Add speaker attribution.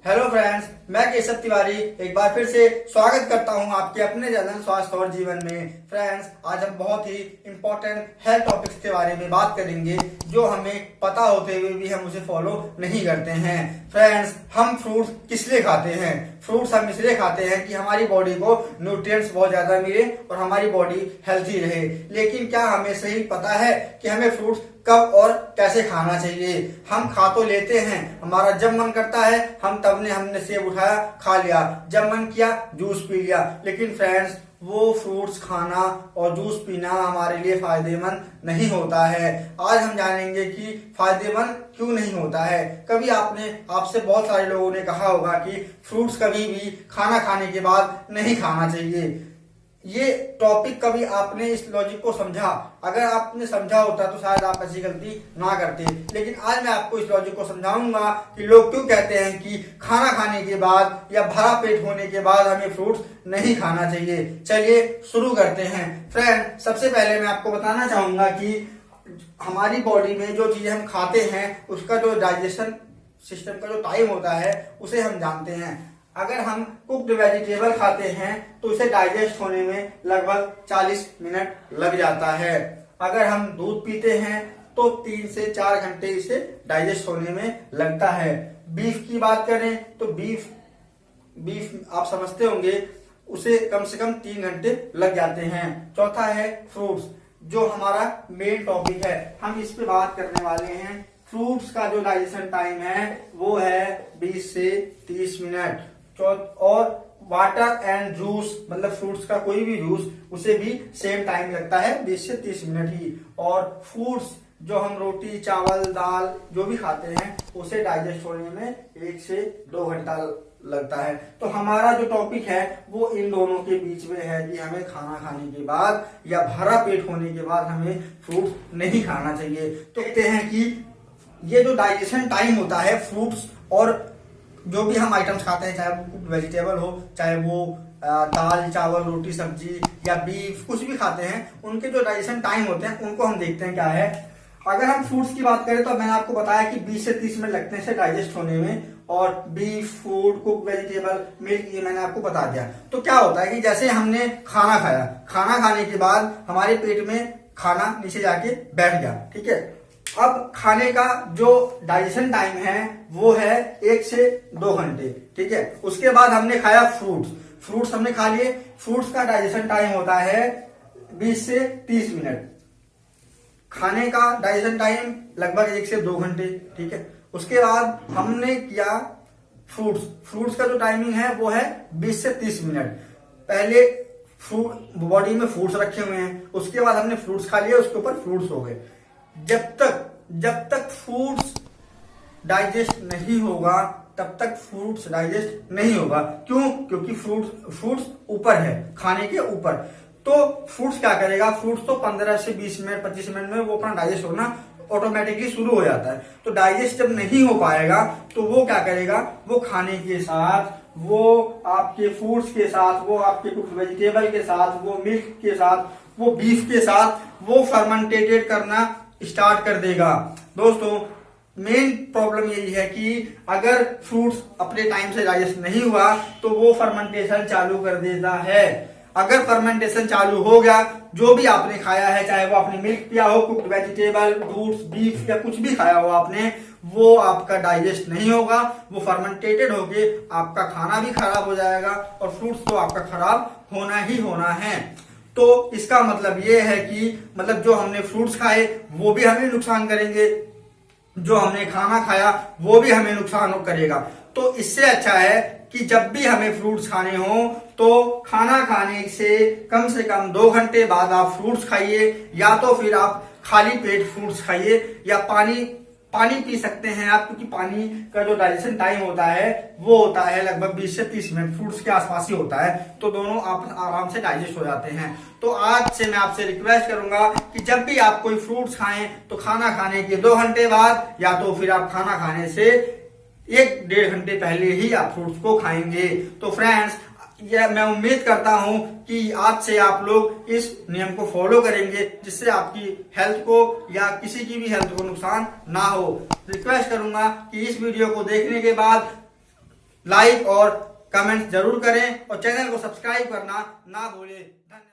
Speaker 1: Hello friends, मैं केशव तिवारी एक बार फिर से स्वागत करता हूं आपके अपने चैनल स्वास्थ्य और जीवन में। फ्रेंड्स, आज हम बहुत ही इंपॉर्टेंट हेल्थ टॉपिक्स के बारे में बात करेंगे जो हमें पता होते हुए भी हम उसे फॉलो नहीं करते हैं। फ्रेंड्स, हम फ्रूट्स किस लिए खाते हैं? फ्रूट्स हम इसलिए खाते हैं कि हमारी बॉडी को न्यूट्रिएंट्स बहुत ज्यादा मिले और हमारी बॉडी हेल्थी रहे। लेकिन क्या हमें सही पता है कि हमें फ्रूट्स कब और कैसे खाना चाहिए? हम खा तो लेते हैं, हमारा जब मन करता है हमने सेब उठाया खा लिया, जब मन किया जूस पी लिया। लेकिन फ्रेंड्स, वो फ्रूट्स खाना और जूस पीना हमारे लिए फायदेमंद नहीं होता है। आज हम जानेंगे कि फायदेमंद क्यों नहीं होता है। कभी आपसे बहुत सारे लोगों ने कहा होगा कि फ्रूट्स कभी भी खाना खाने के बाद नहीं खाना चाहिए। ये टॉपिक कभी आपने इस लॉजिक को समझा? अगर आपने समझा होता तो शायद आप ऐसी गलती ना करते। लेकिन आज मैं आपको इस लॉजिक को समझाऊंगा कि लोग क्यों कहते हैं कि खाना खाने के बाद या भरा पेट होने के बाद हमें फ्रूट्स नहीं खाना चाहिए। चलिए शुरू करते हैं। फ्रेंड, सबसे पहले मैं आपको बताना चाहूंगा कि हमारी बॉडी में जो चीजें हम खाते हैं उसका जो डाइजेशन सिस्टम का जो टाइम होता है उसे हम जानते हैं। अगर हम कुक्ड वेजिटेबल खाते हैं तो उसे डाइजेस्ट होने में लगभग 40 मिनट लग जाता है। अगर हम दूध पीते हैं तो 3 से 4 घंटे इसे डाइजेस्ट होने में लगता है। बीफ की बात करें तो बीफ आप समझते होंगे, उसे कम से कम 3 घंटे लग जाते हैं। चौथा है फ्रूट्स, जो हमारा मेन टॉपिक है, हम इस पे बात करने वाले हैं। फ्रूट्स का जो डाइजेशन टाइम है वो है 20 से 30 मिनट। और वाटर एंड जूस, मतलब फ्रूट्स का कोई भी जूस, उसे भी सेम टाइम लगता है 20 से 30 मिनट ही। और फ्रूट्स जो हम रोटी चावल दाल जो भी खाते हैं उसे डाइजेस्ट होने में 1 से 2 घंटा लगता है। तो हमारा जो टॉपिक है वो इन दोनों के बीच में है कि हमें खाना खाने के बाद या भरा पेट होने के बाद हमें फ्रूट्स नहीं खाना चाहिए। तो कहते हैं कि ये जो डाइजेशन टाइम होता है फ्रूट्स और जो भी हम आइटम्स खाते हैं, चाहे वो कुक्ड वेजिटेबल हो, चाहे वो दाल चावल रोटी सब्जी या बीफ कुछ भी खाते हैं, उनके जो डाइजेशन टाइम होते हैं उनको हम देखते हैं क्या है। अगर हम फ्रूट्स की बात करें तो मैंने आपको बताया कि 20 से 30 मिनट लगते हैं इसे डाइजेस्ट होने में। और beef food cook vegetable milk ये मैंने आपको बता दिया। तो क्या होता है कि जैसे हमने खाना खाया, खाना खाने के बाद हमारे पेट में खाना नीचे जाके बैठ गया, ठीक है। अब खाने का जो डाइजेशन टाइम है वो है 1 से 2 घंटे, ठीक है। उसके बाद हमने खाया फ्रूट्स हमने खा लिए। फ्रूट्स का डाइजेशन टाइम होता है 20 से 30 मिनट। खाने का डाइजेशन टाइम लगभग 1 से 2 घंटे, ठीक है। उसके बाद हमने किया फ्रूट्स का जो टाइमिंग है वो है 20 से 30 मिनट। पहले बॉडी में फ्रूट्स रखे हुए हैं, उसके बाद हमने फ्रूट्स खा लिए, उसके ऊपर फ्रूट्स हो गए। जब तक फ्रूट्स डाइजेस्ट नहीं होगा तब तक फ्रूट्स डाइजेस्ट नहीं होगा। क्यों? क्योंकि फ्रूट्स ऊपर है, खाने के ऊपर। तो फ्रूट्स क्या करेगा? फ्रूट्स तो 15 से 20 मिनट 25 मिनट में वो अपना डाइजेस्ट होना ऑटोमेटिकली शुरू हो जाता है। तो डाइजेस्ट जब नहीं हो पाएगा तो वो क्या करेगा? वो खाने के साथ, वो आपके फ्रूट्स के साथ, वो आपके कुछ वेजिटेबल के साथ, वो मिल्क के साथ, वो बीफ के साथ वो फर्मेंटेटेड करना स्टार्ट कर देगा। दोस्तों, मेन प्रॉब्लम यही है कि अगर फ्रूट्स अपने टाइम से डाइजेस्ट नहीं हुआ तो वो फर्मेंटेशन चालू कर देता है। अगर फर्मेंटेशन चालू हो गया, जो भी आपने खाया है, चाहे वो आपने मिल्क पिया हो, कुक्ड वेजिटेबल, फ्रूट्स, बीफ या कुछ भी खाया हो आपने, वो आपका डाइजेस्ट नहीं होगा। वो फर्मेंटेटेड होके आपका खाना भी खराब हो जाएगा और फ्रूट्स तो आपका खराब होना ही होना है। तो इसका मतलब ये है कि जो हमने फ्रूट्स खाए वो भी हमें नुकसान करेंगे, जो हमने खाना खाया वो भी हमें नुकसान करेगा। तो इससे अच्छा है कि जब भी हमें फ्रूट्स खाने हो तो खाना खाने से कम 2 घंटे बाद आप फ्रूट्स खाइए, या तो फिर आप खाली पेट फ्रूट्स खाइए, या पानी पी सकते हैं आप, क्योंकि पानी का जो डाइजेशन टाइम होता है वो होता है लगभग 20 से 30 मिनट, फ्रूट्स के आसपास ही होता है। तो दोनों आप आराम से डाइजेस्ट हो जाते हैं। तो आज से मैं आपसे रिक्वेस्ट करूंगा कि जब भी आप कोई फ्रूट्स खाएं तो खाना खाने के 2 घंटे बाद, या तो फिर आप खाना खाने से 1-1.5 घंटे पहले ही आप फ्रूट्स को खाएंगे। तो फ्रेंड्स, यह मैं उम्मीद करता हूं कि आज से आप लोग इस नियम को फॉलो करेंगे, जिससे आपकी हेल्थ को या किसी की भी हेल्थ को नुकसान ना हो। रिक्वेस्ट करूंगा कि इस वीडियो को देखने के बाद लाइक और कमेंट जरूर करें और चैनल को सब्सक्राइब करना ना भूलें। धन्यवाद।